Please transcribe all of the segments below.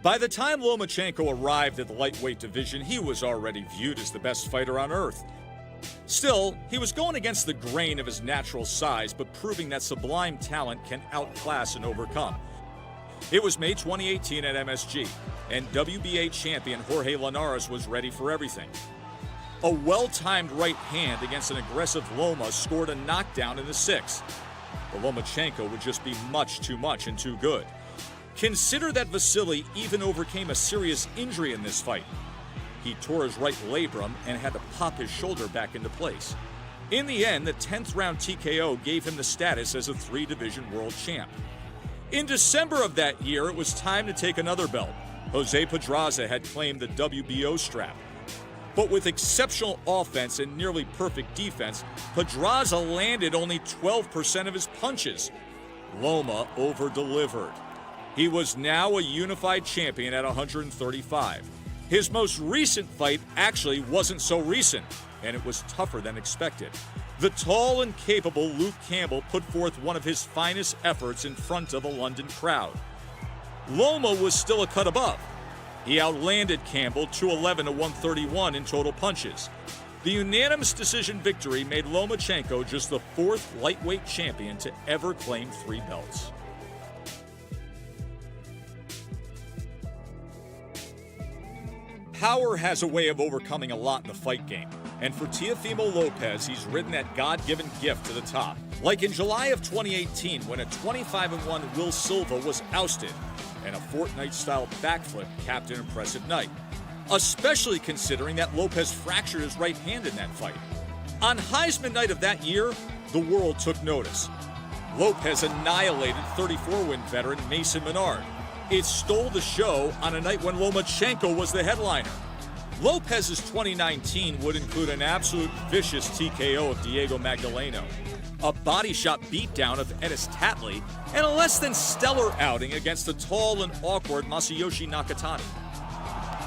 By the time Lomachenko arrived at the lightweight division, he was already viewed as the best fighter on earth. Still, he was going against the grain of his natural size, but proving that sublime talent can outclass and overcome. It was May 2018 at MSG, and WBA champion Jorge Linares was ready for everything. A well-timed right hand against an aggressive Loma scored a knockdown in the sixth. But Lomachenko would just be much too much and too good. Consider that Vasiliy even overcame a serious injury in this fight. He tore his right labrum and had to pop his shoulder back into place. In the end, the 10th round TKO gave him the status as a 3-division world champ. In December of that year, it was time to take another belt. Jose Pedraza had claimed the WBO strap. But with exceptional offense and nearly perfect defense, Pedraza landed only 12% of his punches. Loma over-delivered. He was now a unified champion at 135. His most recent fight actually wasn't so recent, and it was tougher than expected. The tall and capable Luke Campbell put forth one of his finest efforts in front of a London crowd. Loma was still a cut above. He outlanded Campbell 211 to 131 in total punches. The unanimous decision victory made Lomachenko just the 4th lightweight champion to ever claim 3 belts. Power has a way of overcoming a lot in the fight game, and for Teofimo Lopez, he's ridden that God-given gift to the top. Like in July of 2018, when a 25-1 Will Silva was ousted, and a Fortnite-style backflip capped an impressive night, especially considering that Lopez fractured his right hand in that fight. On Heisman night of that year, the world took notice. Lopez annihilated 34-win veteran Mason Menard. It stole the show on a night when Lomachenko was the headliner. Lopez's 2019 would include an absolute vicious TKO of Diego Magdaleno, a body shot beatdown of Ennis Tatley, and a less than stellar outing against the tall and awkward Masayoshi Nakatani.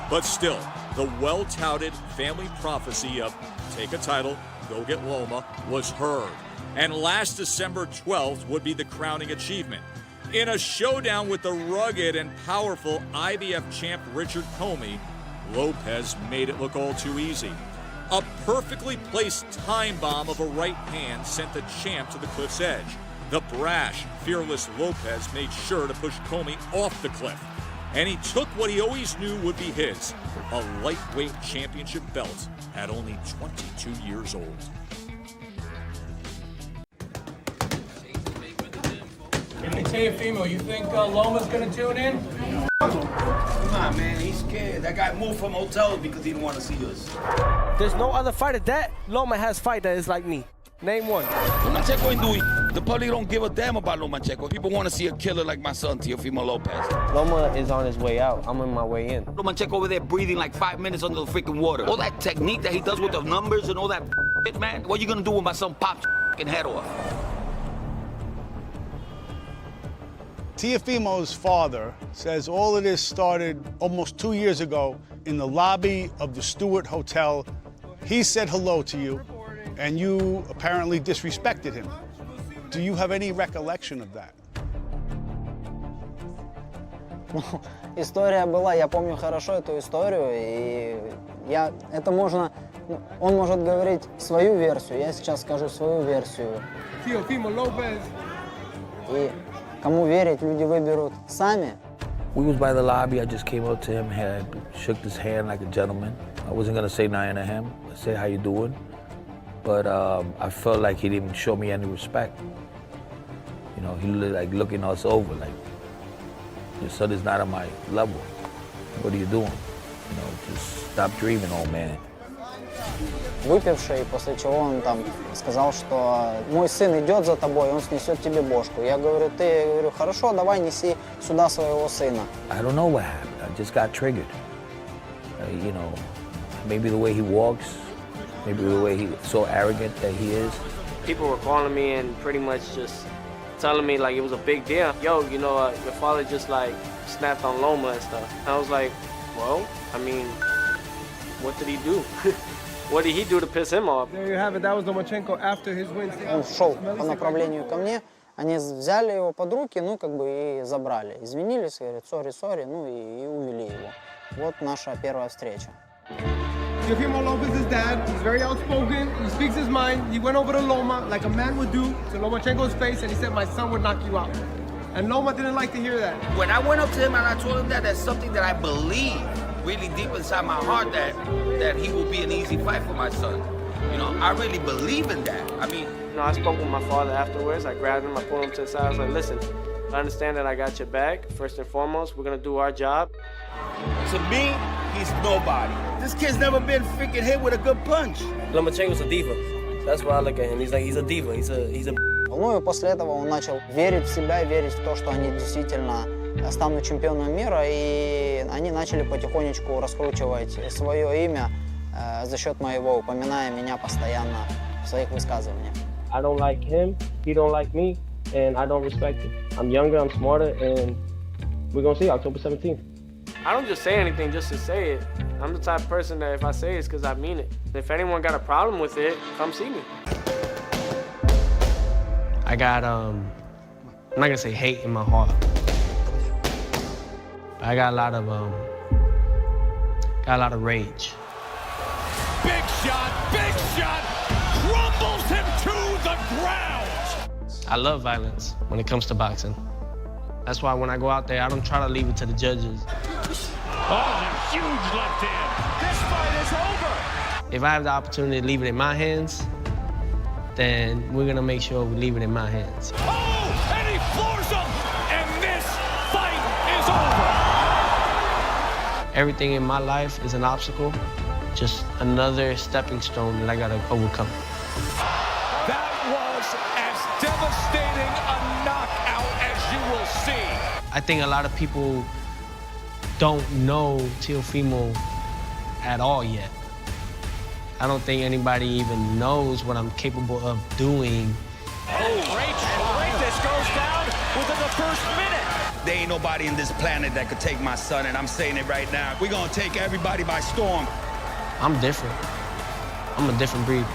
But still, the well-touted family prophecy of take a title, go get Loma was heard. And last December 12th would be the crowning achievement. In a showdown with the rugged and powerful IBF champ Richard Comey, Lopez made it look all too easy. A perfectly placed time bomb of a right hand sent the champ to the cliff's edge. The brash, fearless Lopez made sure to push Comey off the cliff. And he took what he always knew would be his, a lightweight championship belt at only 22 years old. Hey, teofimo, you think Loma's gonna tune in? Come on, man, he's scared. That guy moved from hotels because he didn't want to see us. There's no other fighter that Loma has fight that is like me. Name one. Lomachenko ain't doing. The public don't give a damn about Lomachenko. People want to see a killer like my son, Teofimo Lopez. Loma is on his way out. I'm on my way in. Lomachenko over there breathing like 5 minutes under the freaking water. All that technique that he does with the numbers and all that shit, man. What you gonna do when my son pops your head off? Teofimo's father says all of this started almost 2 years ago in the lobby of the Stewart Hotel. He said hello to you, and you apparently disrespected him. Do you have any recollection of that? История была, я помню хорошо эту историю, и он может говорить свою версию, я сейчас скажу свою версию. Teofimo Lopez. И кому верить, люди выберут сами. We was by the lobby. I just came up to him, shook his hand like a gentleman. I wasn't gonna say nothing to him. I said, "How you doing?" But I felt like he didn't show me any respect. You know, he like looking us over, like your son is not on my level. What are you doing? You know, just stop dreaming, old man. Выпивший, после чего он там сказал, что мой сын идет за тобой, он снесет тебе бошку. Я говорю, хорошо, давай неси сюда своего сына. I don't know what happened. I just got triggered. You know, maybe the way he walks, maybe the way he's so arrogant that he is. People were calling me and pretty much just telling me like it was a big deal. Yo, you know, your father just like snapped on Loma and stuff. I was like, well, I mean, what did he do? What did he do to piss him off? There you have it. That was Lomachenko after his win. Он шел по направлению ко мне, Они взяли его под руки, ну, как бы и забрали. Извинились, говорят, сори, ну, и увели его. Вот наша первая встреча. Teofimo Lopez is dad. He's very outspoken. He speaks his mind. He went over to Loma like a man would do to Lomachenko's face, and he said, "My son would knock you out." And Loma didn't like to hear that. When I went up to him and I told him that, that's something that I believe really deep inside my heart that he will be an easy fight for my son. You know, I really believe in that. I mean, You know, I spoke with my father afterwards. I grabbed him, I pulled him to the side. I was like, listen, I understand that I got your back. First and foremost, we're gonna do our job. to me, he's nobody. This kid's never been freaking hit with a good punch. Lomachenko's a diva. That's why I look at him. He's a diva. He's a. Ну и после этого он начал верить в себя, верить в то, что они действительно станут чемпионом мира, и они начали потихонечку раскручивать свое имя за счет моего, упоминая меня постоянно в своих высказываниях. I don't like him, he don't like me, and I don't respect him. I'm younger, I'm smarter, and we're gonna see October 17th. I don't just say anything just to say it. I'm the type of person that if I say it's because I mean it. If anyone got a problem with it, come see me. I got, I'm not gonna say hate in my heart. I got a lot of rage. Big shot, crumbles him to the ground. I love violence when it comes to boxing. That's why when I go out there, I don't try to leave it to the judges. Oh, a huge left hand. This fight is over. If I have the opportunity to leave it in my hands, then we're gonna make sure we leave it in my hands. Oh, and he floors him, and this fight is over. Everything in my life is an obstacle, just another stepping stone that I gotta overcome. That was as devastating a knockout as you will see. I think a lot of people don't know Teofimo at all yet. I don't think anybody even knows what I'm capable of doing. Oh, great. This goes down within the first minute. There ain't nobody in this planet that could take my son, and I'm saying it right now. We're gonna take everybody by storm. I'm different. I'm a different breed.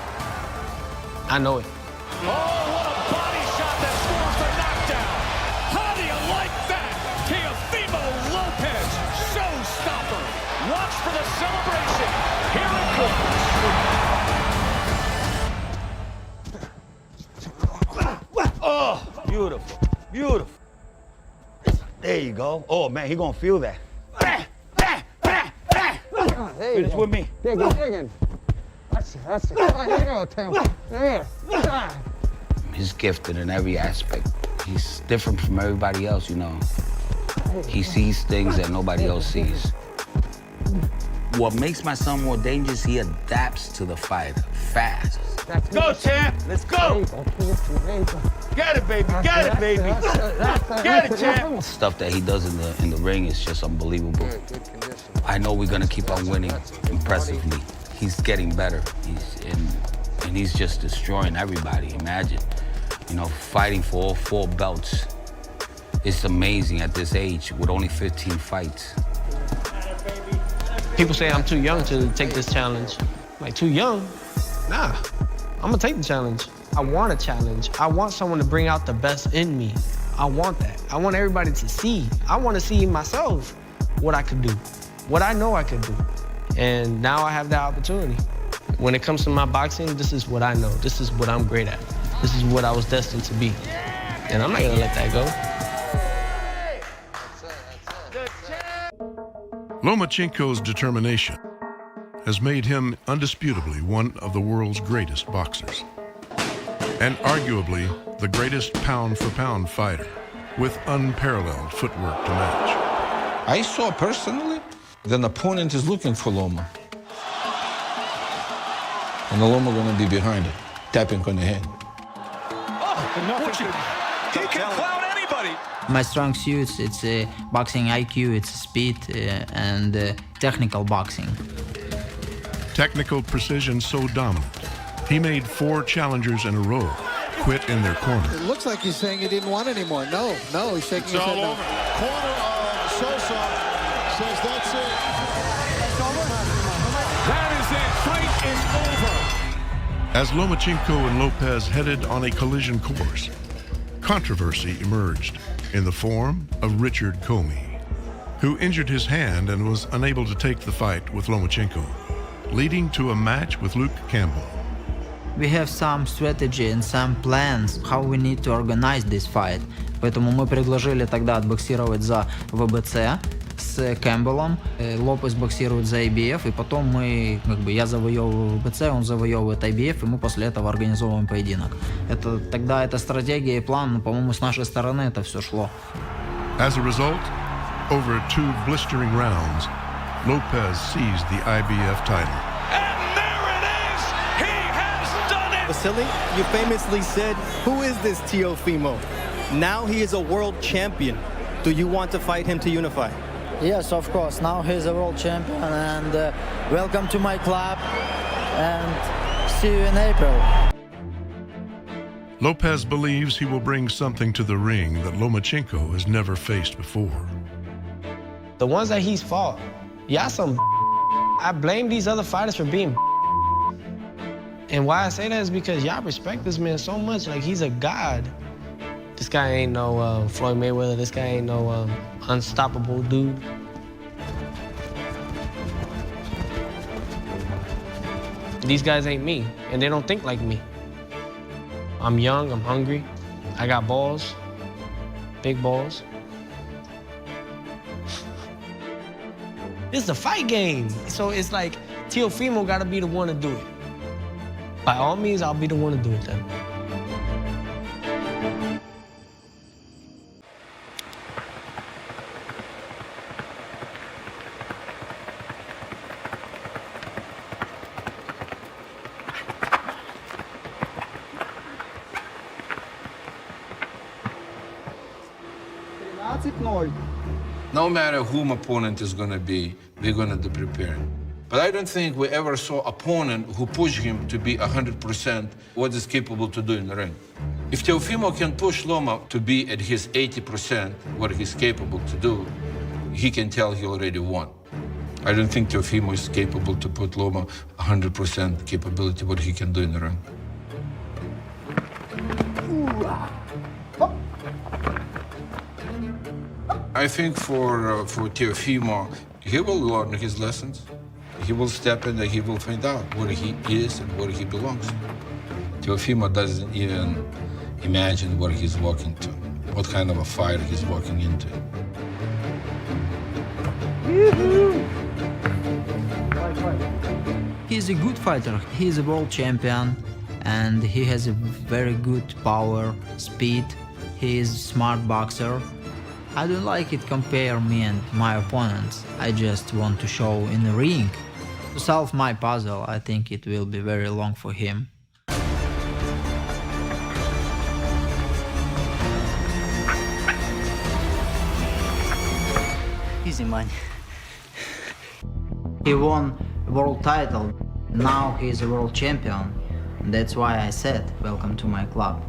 I know it. Oh, what a body shot that scores the knockdown. How do you like that? Teofimo Lopez, showstopper. Watch for the celebration. Here it comes. Oh, beautiful, beautiful. There you go. Oh, man, he gonna feel that. Finish with me. Digging. That's it. Here you go, Tim. There. He's gifted in every aspect. He's different from everybody else, you know. He sees things that nobody else sees. What makes my son more dangerous, he adapts to the fight fast. Let's go, champ. Let's go. Get it, baby. Get it, baby. Get it, champ. Stuff that he does in the ring is just unbelievable. I know we're gonna keep on winning impressively. He's getting better. He's just destroying everybody. Imagine, you know, fighting for all 4 belts. It's amazing at this age with only 15 fights. People say I'm too young to take this challenge. Like, too young? Nah, I'm gonna take the challenge. I want a challenge. I want someone to bring out the best in me. I want that. I want everybody to see. I want to see myself what I could do, what I know I could do. And now I have that opportunity. When it comes to my boxing, this is what I know. This is what I'm great at. This is what I was destined to be. And I'm not gonna let that go. Lomachenko's determination has made him undisputably one of the world's greatest boxers, and arguably the greatest pound-for-pound fighter, with unparalleled footwork to match. I saw personally that an opponent is looking for Loma. And the Loma gonna be behind it, tapping on the head. He can clown anybody. My strong suits, it's boxing IQ, it's speed and technical boxing. Technical precision so dominant, he made 4 challengers in a row quit in their corner. It looks like he's saying he didn't want anymore. No, he's shaking his head no. Corner of Sosa says that's it. That is it. Fight is over. As Lomachenko and Lopez headed on a collision course, controversy emerged in the form of Richard Comey, who injured his hand and was unable to take the fight with Lomachenko, leading to a match with Luke Campbell. We have some strategy and some plans how we need to organize this fight. Поэтому мы предложили тогда отбоксировать за ВБЦ с Кэмпбеллом, Лопес боксирует за IBF, и потом мы, я завоевываю ВБЦ, он завоевывает IBF, и мы после этого организовываем поединок. Тогда эта стратегия и план, но, по-моему, с нашей стороны это все шло. As a result, over 2 blistering rounds, Lopez seized the IBF title. Vasiliy, you famously said, "Who is this Teofimo?" Now he is a world champion. Do you want to fight him to unify? Yes, of course. Now he's a world champion, and welcome to my club, and see you in April. Lopez believes he will bring something to the ring that Lomachenko has never faced before. The ones that he's fought, y'all some I blame these other fighters for being and why I say that is because y'all respect this man so much, like he's a god. This guy ain't no Floyd Mayweather, this guy ain't no unstoppable dude. These guys ain't me, and they don't think like me. I'm young, I'm hungry, I got balls, big balls. This is a fight game. So it's like, Teofimo gotta be the one to do it. By all means, I'll be the one to do it then. No matter whom opponent is going to be, we're going to be prepared. But I don't think we ever saw opponent who pushed him to be 100% what he's capable to do in the ring. If Teofimo can push Loma to be at his 80% what he's capable to do, he can tell he already won. I don't think Teofimo is capable to put Loma 100% capability what he can do in the ring. I think for Teofimo, he will learn his lessons. He will step in and he will find out where he is and where he belongs. Teofimo doesn't even imagine where he's walking to, what kind of a fight he's walking into. He's a good fighter. He's a world champion, and he has a very good power, speed. He is a smart boxer. I don't like it compare me and my opponents. I just want to show in the ring. To solve my puzzle, I think it will be very long for him. Easy money. He won a world title. Now he's a world champion. That's why I said, welcome to my club.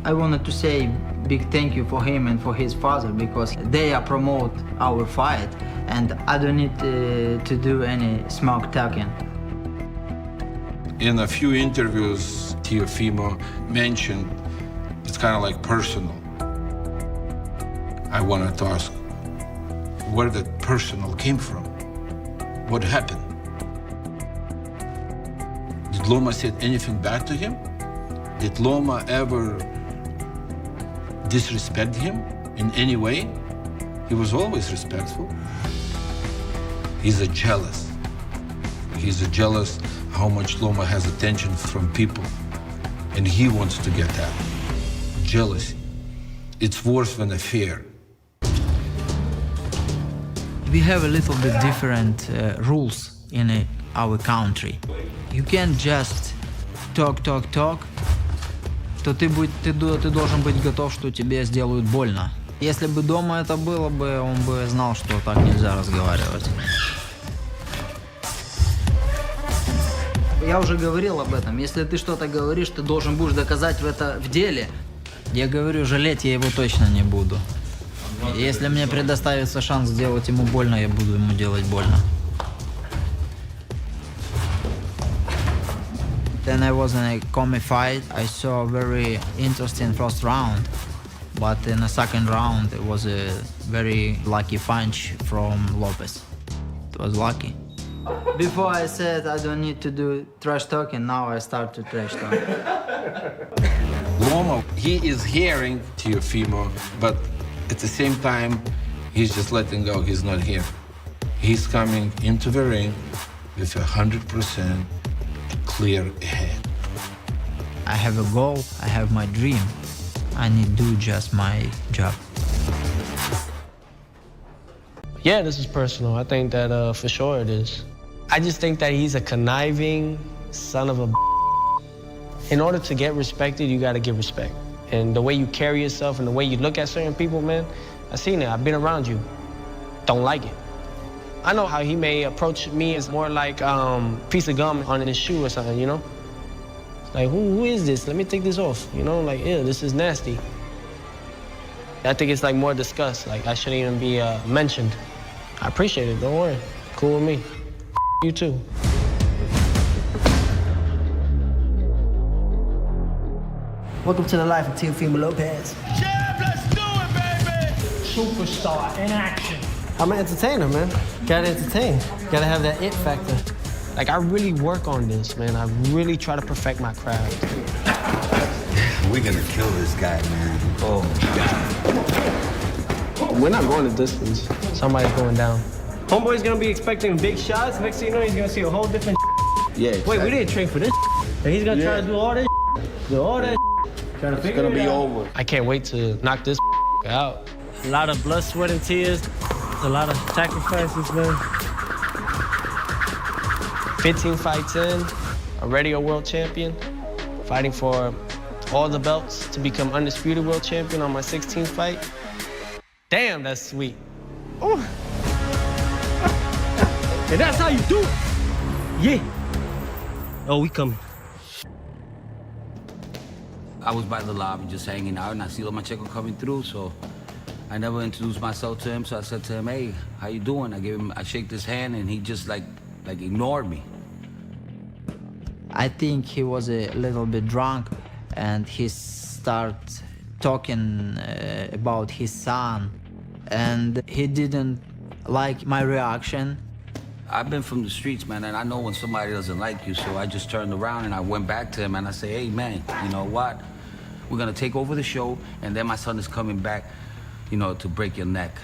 I wanted to say big thank you for him and for his father, because they promote our fight, and I don't need to do any smoke talking. In a few interviews, Teofimo mentioned it's kind of like personal. I wanted to ask where that personal came from. What happened? Did Loma say anything bad to him? Did Loma ever disrespect him in any way? He was always respectful. He's a jealous. He's a jealous how much Loma has attention from people, and he wants to get that. Jealousy. It's worse than a fear. We have a little bit different rules in our country. You can't just talk, то ты должен быть готов, что тебе сделают больно. Если бы дома это было бы, он бы знал, что так нельзя разговаривать. Я уже говорил об этом. Если ты что-то говоришь, ты должен будешь доказать это в деле. Я говорю, жалеть я его точно не буду. Если мне предоставится шанс сделать ему больно, я буду ему делать больно. Then I was in a commie fight. I saw a very interesting first round, but in the second round it was a very lucky punch from Lopez. It was lucky. Before I said I don't need to do trash talking, now I start to trash talk. Loma, he is hearing Teofimo, but at the same time, he's just letting go. He's not here. He's coming into the ring with 100% clear head. I have a goal, I have my dream. I need to do just my job. Yeah, this is personal. I think that for sure it is. I just think that he's a conniving son of a. In order to get respected, you gotta give respect. And the way you carry yourself and the way you look at certain people, man, I've seen it. I've been around you. Don't like it. I know how he may approach me as more like piece of gum on his shoe or something, you know? Like, who is this? Let me take this off, you know? Like, ew, this is nasty. I think it's like more discussed. Like, I shouldn't even be mentioned. I appreciate it, don't worry. Cool with me. You too. Welcome to the life of teofimo Lopez. Let's do it, baby! Superstar in action. I'm an entertainer, man. Gotta entertain. Gotta have that it factor. Like, I really work on this, man. I really try to perfect my craft. We're gonna kill this guy, man. Oh, God. We're not going the distance. Somebody's going down. Homeboy's gonna be expecting big shots. Next thing you know, he's gonna see a whole different. Yeah. Exactly. Wait, we didn't train for this. And he's gonna try to do all this. Do all that. Trying to figure it out. It's gonna be over. I can't wait to knock this out. A lot of blood, sweat, and tears. A lot of sacrifices, man. 15 fights in, already a world champion, fighting for all the belts to become undisputed world champion on my 16th fight. Damn, that's sweet. Ooh. And that's how you do it. Yeah. Oh, we coming. I was by the lobby just hanging out, and I see Lomachenko coming through, so I never introduced myself to him, so I said to him, hey, how you doing? I shake his hand, and he just like ignored me. I think he was a little bit drunk, and he started talking about his son, and he didn't like my reaction. I've been from the streets, man, and I know when somebody doesn't like you, so I just turned around and I went back to him and I say, hey, man, you know what? We're gonna take over the show, and then my son is coming back, you know, to break your neck.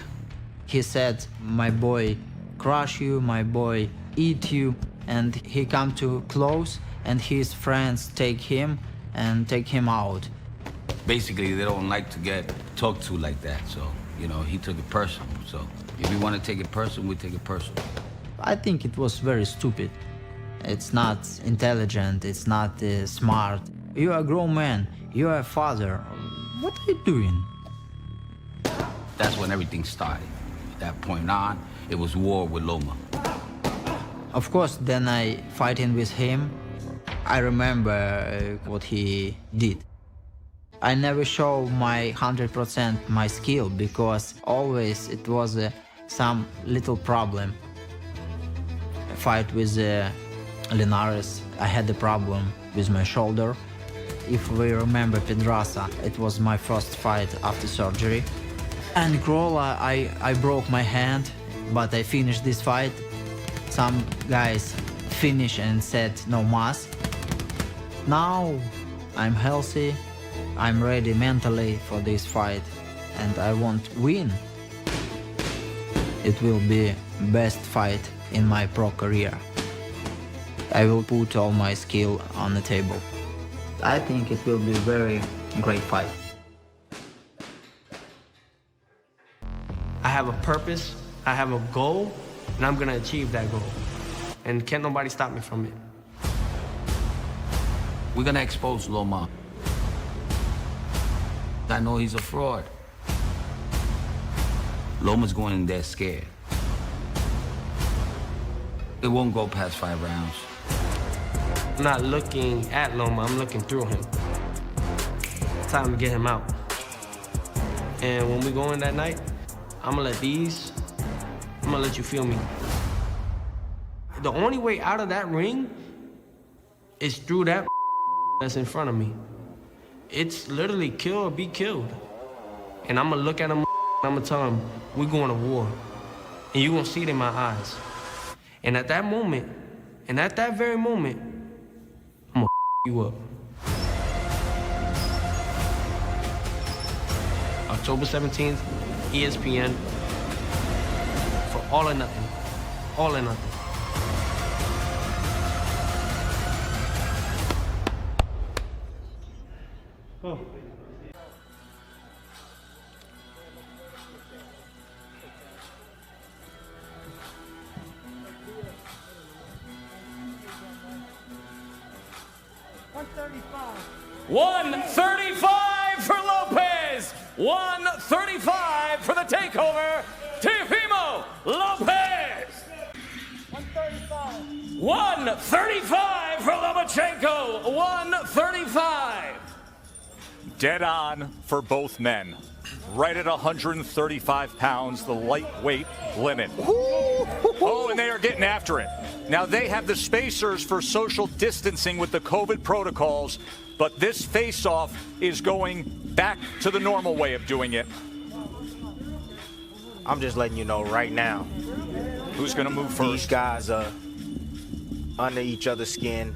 He said, my boy crush you, my boy eat you, and he come too close, and his friends take him and take him out. Basically, they don't like to get talked to like that, so, you know, he took it personal. So if you want to take it personal, we take it personal. I think it was very stupid. It's not intelligent, it's not smart. You are a grown man, you are a father. What are you doing? That's when everything started. At that point on, it was war with Loma. Of course, then I fighting with him. I remember what he did. I never show my 100% my skill because always it was some little problem. A fight with Linares, I had a problem with my shoulder. If we remember Pedraza, it was my first fight after surgery. And Grola, I broke my hand, but I finished this fight. Some guys finished and said no mas. Now I'm healthy, I'm ready mentally for this fight, and I want to win. It will be best fight in my pro career. I will put all my skill on the table. I think it will be a very great fight. I have a purpose, I have a goal, and I'm gonna achieve that goal. And can't nobody stop me from it. We're gonna expose Loma. I know he's a fraud. Loma's going in there scared. It won't go past 5 rounds. I'm not looking at Loma, I'm looking through him. It's time to get him out. And when we go in that night, I'm gonna let you feel me. The only way out of that ring is through that that's in front of me. It's literally kill or be killed. And I'm gonna look at him, I'm gonna tell him, we're going to war. And you're gonna see it in my eyes. And at that moment, and at that very moment, I'm gonna you up. October 17th, ESPN, for All or Nothing. All or Nothing. Oh. $135 for Lopez. $135 for the takeover. Teofimo Lopez. $135 for Lomachenko. $135. Dead on for both men. Right at 135 pounds, the lightweight limit. Oh, and they are getting after it. Now, they have the spacers for social distancing with the COVID protocols, but this face-off is going back to the normal way of doing it. I'm just letting you know right now. Who's going to move first? These guys are under each other's skin.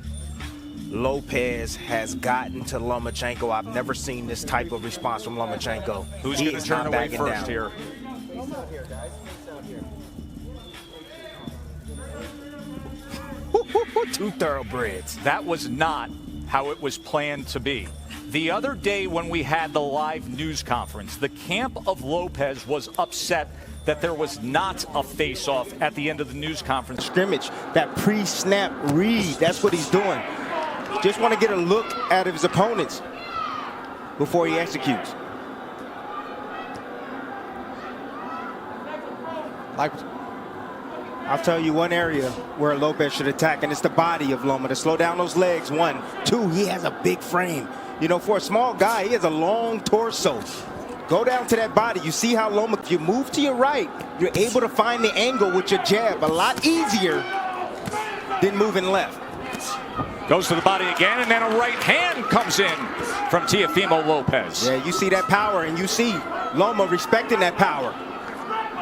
Lopez has gotten to Lomachenko. I've never seen this type of response from Lomachenko. Who's going to turn away first here? Two thoroughbreds. That was not how it was planned to be. The other day when we had the live news conference, the camp of Lopez was upset that there was not a face-off at the end of the news conference. Scrimmage, that pre-snap read, that's what he's doing. Just want to get a look at his opponents before he executes. Like, I'll tell you one area where Lopez should attack, and it's the body of Loma, to slow down those legs. 1, 2, he has a big frame. You know, for a small guy, he has a long torso. Go down to that body. You see how Loma, if you move to your right, you're able to find the angle with your jab a lot easier than moving left. Goes to the body again, and then a right hand comes in from Teofimo Lopez. Yeah, you see that power, and you see Loma respecting that power.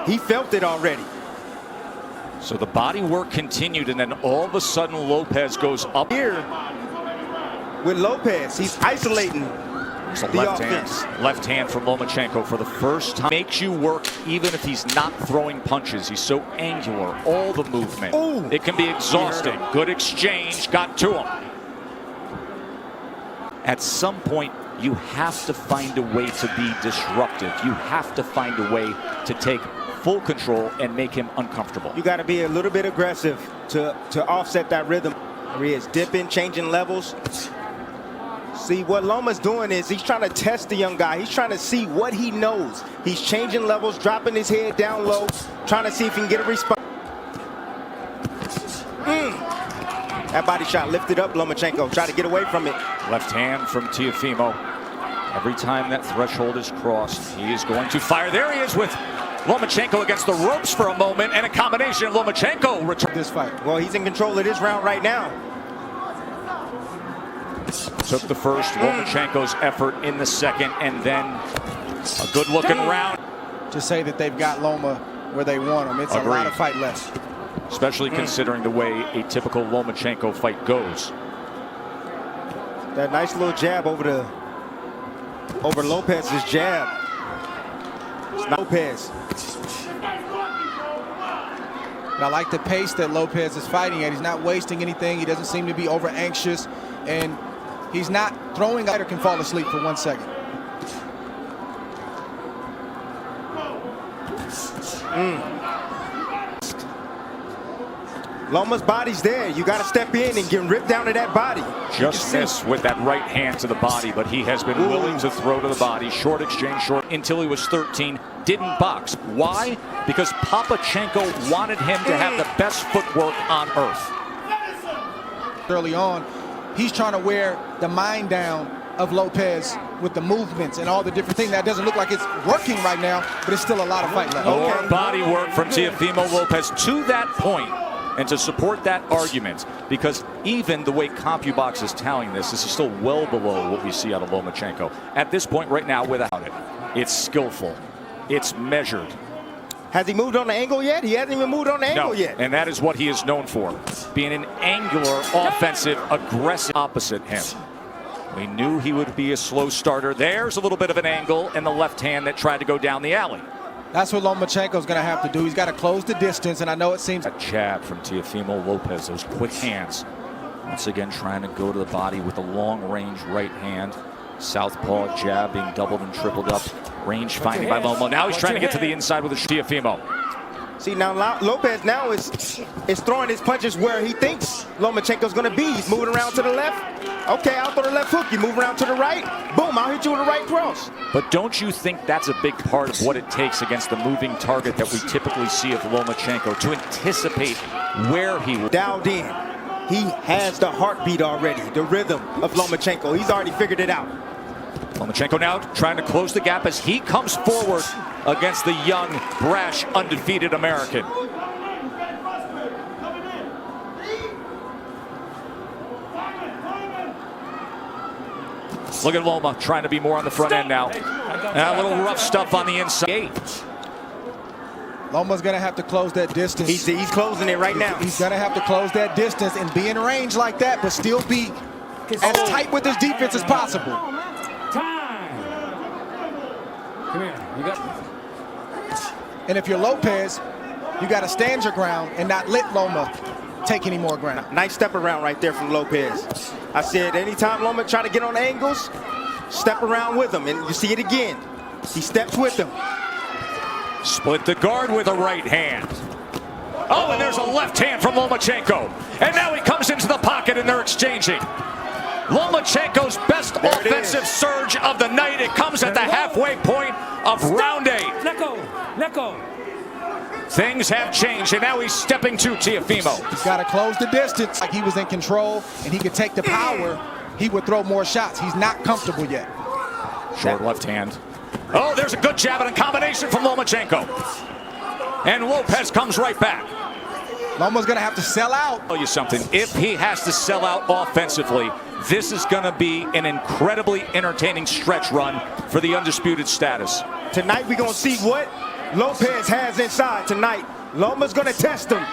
He felt it already. So the body work continued, and then all of a sudden Lopez goes up. Here with Lopez, he's isolating the offense. Left hand from Lomachenko for the first time. Makes you work even if he's not throwing punches. He's so angular, all the movement. Ooh. It can be exhausting. Good exchange, got to him. At some point, you have to find a way to be disruptive. You have to find a way to take full control and make him uncomfortable. You got to be a little bit aggressive to offset that rhythm. There he is, dipping, changing levels. See, what Loma's doing is he's trying to test the young guy. He's trying to see what he knows. He's changing levels, dropping his head down low, trying to see if he can get a response. That body shot lifted up Lomachenko, try to get away from it. Left hand from Teofimo. Every time that threshold is crossed, he is going to fire. There he is with Lomachenko against the ropes for a moment, and a combination of Lomachenko returns this fight. Well, he's in control of this round right now. Took the first, Lomachenko's effort in the second, and then a good-looking round. To say that they've got Loma where they want him, it's a lot of fight left. Especially considering the way a typical Lomachenko fight goes. That nice little jab over Lopez's jab. It's not Lopez. And I like the pace that Lopez is fighting at. He's not wasting anything. He doesn't seem to be over anxious, and he's not throwing either. Can fall asleep for 1 second. Loma's body's there. You got to step in and get ripped down to that body. Just missed with that right hand to the body, but he has been willing to throw to the body. Short exchange, short, until he was 13. Didn't box. Why? Because Papachenko wanted him to have the best footwork on earth. Early on, he's trying to wear the mind down of Lopez with the movements and all the different things. That doesn't look like it's working right now, but it's still a lot of fight left. More body work from Teofimo Lopez to that point. And to support that argument, because even the way CompuBox is tallying this is still well below what we see out of Lomachenko. At this point right now, without it, it's skillful. It's measured. Has he moved on the angle yet? He hasn't even moved on the angle yet. And that is what he is known for, being an angular, offensive, aggressive opposite him. We knew he would be a slow starter. There's a little bit of an angle in the left hand that tried to go down the alley. That's what Lomachenko's going to have to do. He's got to close the distance, and I know it seems... A jab from Teofimo Lopez, those quick hands. Once again, trying to go to the body with a long-range right hand. Southpaw jab being doubled and tripled up. Range finding by Loma. Now he's trying to get to the inside with a Teofimo. See, now Lopez now is throwing his punches where he thinks Lomachenko's going to be. He's moving around to the left. Okay, I'll throw the left hook. You move around to the right. Boom, I'll hit you with the right cross. But don't you think that's a big part of what it takes against the moving target that we typically see of Lomachenko, to anticipate where he will... Dialed in. He has the heartbeat already, the rhythm of Lomachenko. He's already figured it out. Lomachenko now trying to close the gap as he comes forward against the young, brash, undefeated American. Look at Loma trying to be more on the front end now. A little rough stuff on the inside. Loma's going to have to close that distance. He's closing it right now. He's going to have to close that distance and be in range like that, but still be as tight with his defense as possible. Come here. You got... And if you're Lopez, you got to stand your ground and not let Loma take any more ground. Nice step around right there from Lopez. I said anytime Loma try to get on angles, step around with him. And you see it again. He steps with him. Split the guard with a right hand. Oh, and there's a left hand from Lomachenko. And now he comes into the pocket and they're exchanging. Lomachenko's best offensive surge of the night. It comes at the halfway point of round 8. Let go. Let go. Things have changed, and now he's stepping to Teofimo. He's got to close the distance. Like he was in control, and he could take the power. He would throw more shots. He's not comfortable yet. Short left hand. Oh, there's a good jab and a combination from Lomachenko. And Lopez comes right back. Loma's going to have to sell out. I'll tell you something. If he has to sell out offensively, this is going to be an incredibly entertaining stretch run for the undisputed status. Tonight we're going to see what Lopez has inside tonight. Loma's going to test him.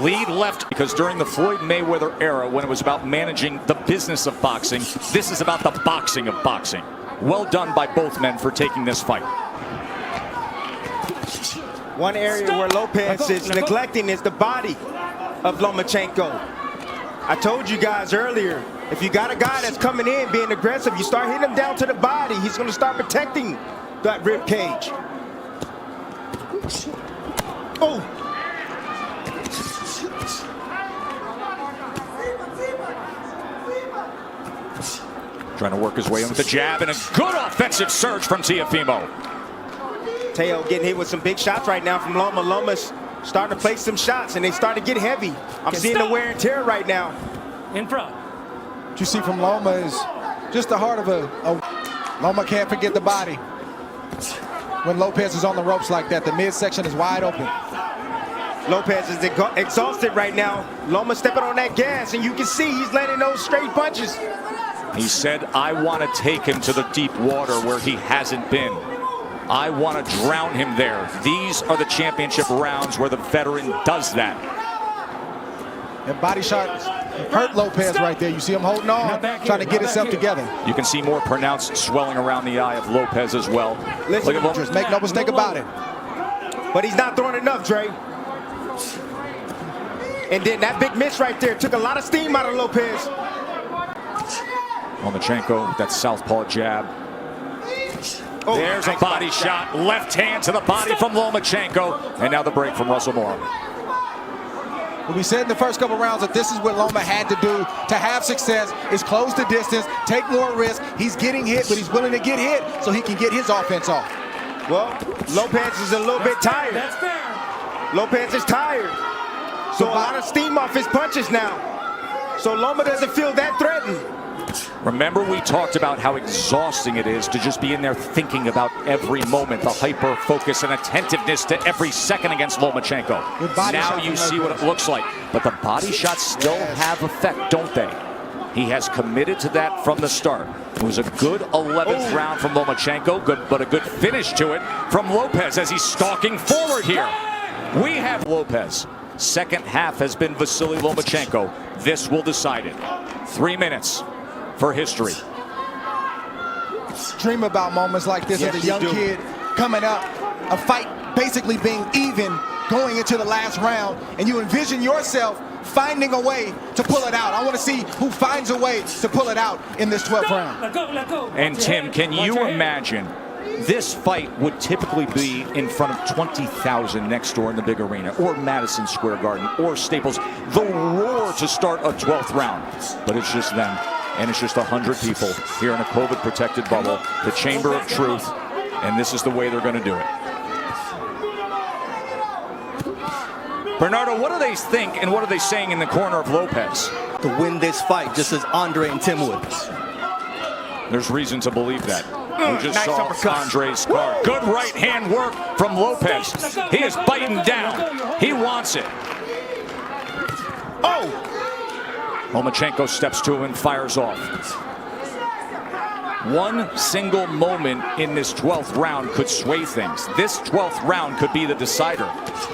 Lead left, because during the Floyd Mayweather era, when it was about managing the business of boxing, this is about the boxing of boxing. Well done by both men for taking this fight. One area where Lopez is neglecting is the body of Lomachenko. I told you guys earlier, if you got a guy that's coming in being aggressive, you start hitting him down to the body, he's going to start protecting that rib cage. Oh! Trying to work his way in with the jab and a good offensive surge from Teofimo. Teo getting hit with some big shots right now from Loma. Loma's starting to place some shots, and they start to get heavy. I'm seeing the wear and tear right now. In front. What you see from Loma is just the heart of a Loma can't forget the body. When Lopez is on the ropes like that, the midsection is wide open. Lopez is exhausted right now. Loma stepping on that gas, and you can see he's landing those straight punches. He said, I want to take him to the deep water where he hasn't been. I want to drown him there. These are the championship rounds where the veteran does that. And body shot hurt Lopez right there. You see him holding on, trying to get himself together. You can see more pronounced swelling around the eye of Lopez as well. Listen, look at Lopez. Make no mistake about it. But he's not throwing enough, Dre. And then that big miss right there took a lot of steam out of Lopez. Lomachenko with that southpaw jab. Oh, there's a body shot. Left hand to the body from Lomachenko. And now the break from Russell Moore. Well, we said in the first couple rounds that this is what Loma had to do to have success, is close the distance, take more risk. He's getting hit, but he's willing to get hit so he can get his offense off. Well, Lopez is a little bit tired. That's fair. Lopez is tired. So a lot of steam off his punches now. So Loma doesn't feel that threatened. Remember, we talked about how exhausting it is to just be in there thinking about every moment, the hyper focus and attentiveness to every second against Lomachenko. Now you see what it looks like. But the body shots still have effect, don't they? He has committed to that from the start. It was a good 11th round from Lomachenko, but a good finish to it from Lopez as he's stalking forward here. We have Lopez. Second half has been Vasiliy Lomachenko. This will decide it. 3 minutes for history. Dream about moments like this as a young kid coming up, a fight basically being even going into the last round, and you envision yourself finding a way to pull it out. I want to see who finds a way to pull it out in this 12th round. Let go. And Tim, can you imagine this fight would typically be in front of 20,000 next door in the big arena, or Madison Square Garden, or Staples, the roar to start a 12th round. But it's just them, and it's just 100 people here in a COVID-protected bubble, the Chamber of Truth, and this is the way they're going to do it. Bernardo, what do they think, and what are they saying in the corner of Lopez? To win this fight, just as Andre and Tim would. There's reason to believe that. We just saw Andre's card. Good right hand work from Lopez. He is biting down. He wants it. Oh! Lomachenko steps to him and fires off. One single moment in this 12th round could sway things. This 12th round could be the decider.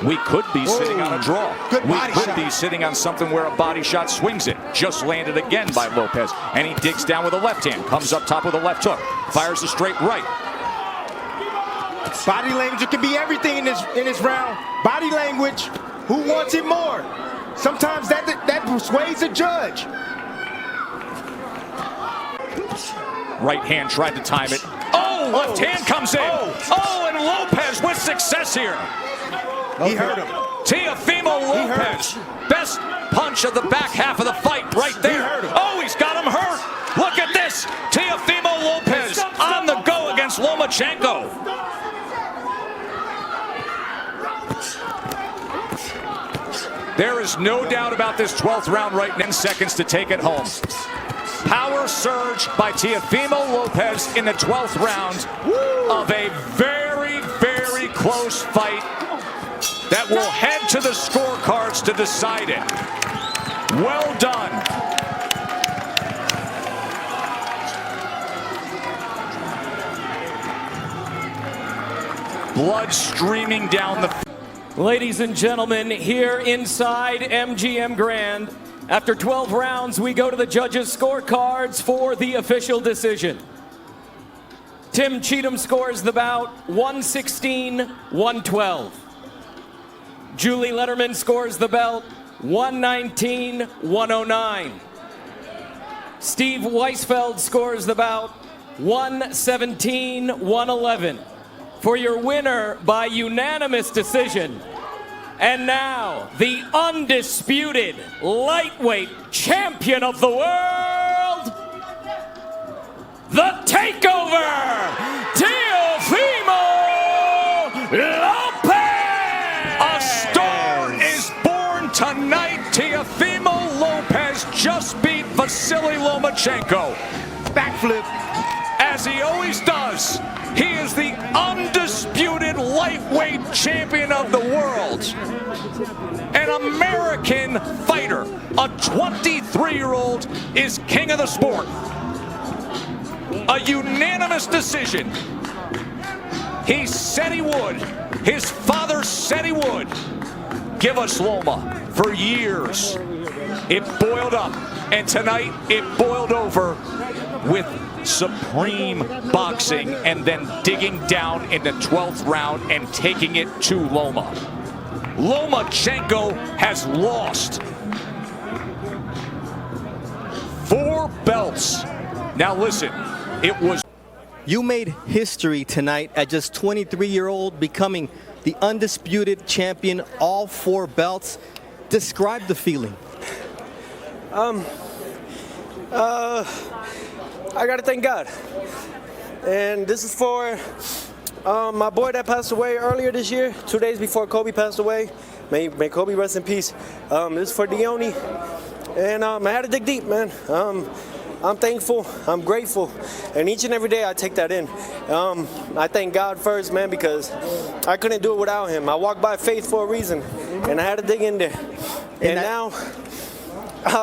We could be sitting on a draw. We could be sitting on something where a body shot swings it. Just landed again by Lopez. And he digs down with a left hand. Comes up top with a left hook. Fires a straight right. Body language can be everything in this round. Body language, who wants it more? Sometimes that persuades a judge. Right hand tried to time it. Oh, left hand comes in. Oh, and Lopez with success here. He hurt him. Teofimo Lopez. Best punch of the back half of the fight right there. Oh, he's got him hurt. Look at this. Teofimo Lopez on the go against Lomachenko. There is no doubt about this 12th round right now. 10 seconds to take it home. Power surge by Teofimo Lopez in the 12th round of a very, very close fight that will head to the scorecards to decide it. Well done. Blood streaming down the... Ladies and gentlemen, here inside MGM Grand, after 12 rounds, we go to the judges' scorecards for the official decision. Tim Cheatham scores the bout 116-112. Julie Letterman scores the belt 119-109. Steve Weisfeld scores the bout 117-111. For your winner by unanimous decision, and now the undisputed lightweight champion of the world, the takeover, Teofimo Lopez! A star is born tonight. Teofimo Lopez just beat Vasiliy Lomachenko. Backflip. As he always does. He is the undisputed lightweight champion of the world. An American fighter, a 23-year-old, is king of the sport. A unanimous decision. He said he would. His father said he would. Give us Loma. For years, it boiled up. And tonight, it boiled over with supreme boxing and then digging down in the 12th round and taking it to Loma. Lomachenko has lost 4 belts. Now listen, it was... You made history tonight at just 23-year-old, becoming the undisputed champion, all 4 belts. Describe the feeling. I gotta thank God, and this is for my boy that passed away earlier this year, 2 days before Kobe passed away. May Kobe rest in peace. This is for Dione, and I had to dig deep, man. I'm thankful, I'm grateful, and each and every day I take that in. I thank God first, man, because I couldn't do it without him. I walked by faith for a reason, and I had to dig in there. And now,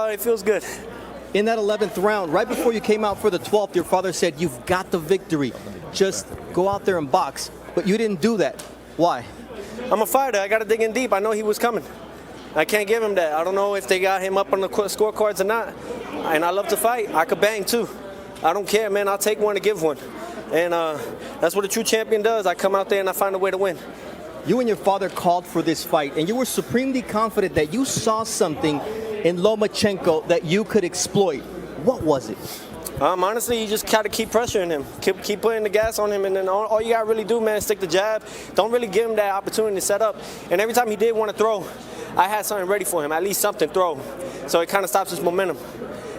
it feels good. In that 11th round, right before you came out for the 12th, your father said, you've got the victory. Just go out there and box. But you didn't do that. Why? I'm a fighter. I got to dig in deep. I know he was coming. I can't give him that. I don't know if they got him up on the scorecards or not. And I love to fight. I could bang too. I don't care, man. I'll take one to give one. And that's what a true champion does. I come out there and I find a way to win. You and your father called for this fight, and you were supremely confident that you saw something in Lomachenko that you could exploit. What was it? Honestly, you just gotta keep pressuring him, keep putting the gas on him, and then all you gotta really do, man, is stick the jab. Don't really give him that opportunity to set up. And every time he did want to throw, I had something ready for him, at least something throw. So it kind of stops his momentum.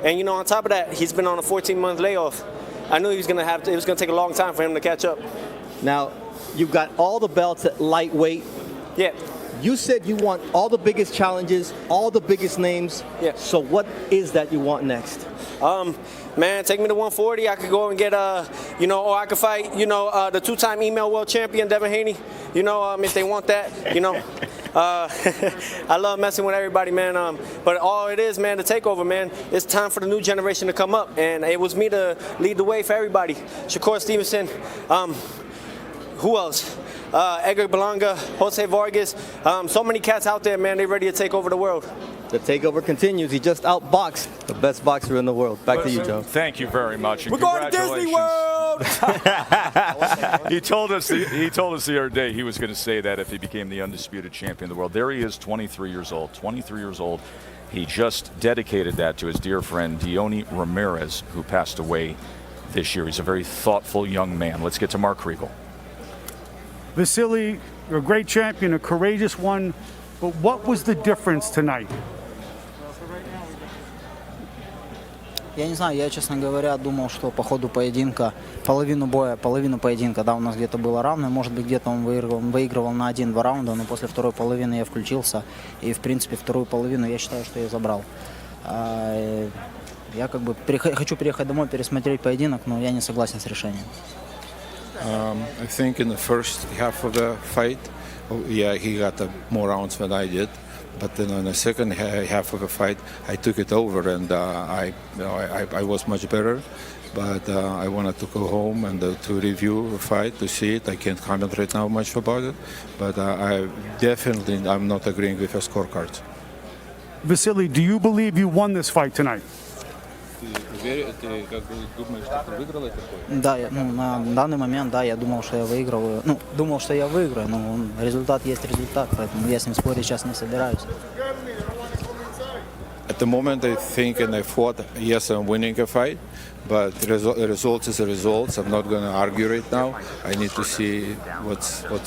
And you know, on top of that, he's been on a 14-month layoff. I knew it was gonna take a long time for him to catch up. Now, you've got all the belts at lightweight. Yeah. You said you want all the biggest challenges, all the biggest names. Yeah. So what is that you want next? Man, take me to 140. I could go and get, or I could fight, the two-time email world champion, Devin Haney. If they want that, I love messing with everybody, man. But all it is, man, the takeover, man, it's time for the new generation to come up. And it was me to lead the way for everybody. Shakur Stevenson, who else? Edgar Berlanga, Jose Vargas. So many cats out there, man, they ready to take over the world. The takeover continues. He just outboxed the best boxer in the world. Back to you, Joe. Thank you very much. And we're going to Disney World. He told us the other day he was going to say that if he became the undisputed champion of the world. There he is, 23 years old. 23 years old. He just dedicated that to his dear friend Diony Ramirez, who passed away this year. He's a very thoughtful young man. Let's get to Mark Kriegel. Vasiliy, you're a great champion, a courageous one, but what was the difference tonight? Я не знаю, я, честно говоря, думал, что по ходу поединка, половину поединка, да, у нас где-то было равно, может быть, где-то он выигрывал на 1-2 раунда, но после второй половины я включился, и, в принципе, вторую половину я считаю, что я забрал. Я как бы хочу приехать домой, пересмотреть поединок, но я не согласен с решением. I think in the first half of the fight, he got more rounds than I did. But then in the second half of the fight, I took it over, and I was much better. But I wanted to go home and to review the fight, to see it. I can't comment right now much about it. But I'm not agreeing with the scorecards. Vasiliy, do you believe you won this fight tonight? Да, на данный момент, да, я думал, что я выигрываю. Думал, что я выиграю, но результат есть результат, поэтому я с ним спорить сейчас не собираюсь. At the moment, I think, and I thought, yes, I'm winning a fight, but the result is the results. I'm not going to argue right now. I need to see what's on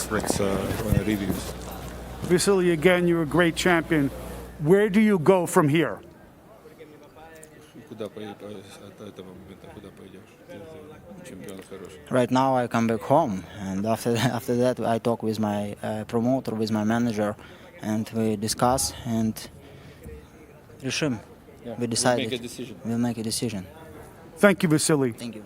the reviews. Vasiliy, again, you're a great champion. Where do you go from here? Right now I come back home, and after that I talk with my promoter, with my manager, and we discuss and решим. We decided. We'll make a decision. Thank you, Vasiliy. Thank you.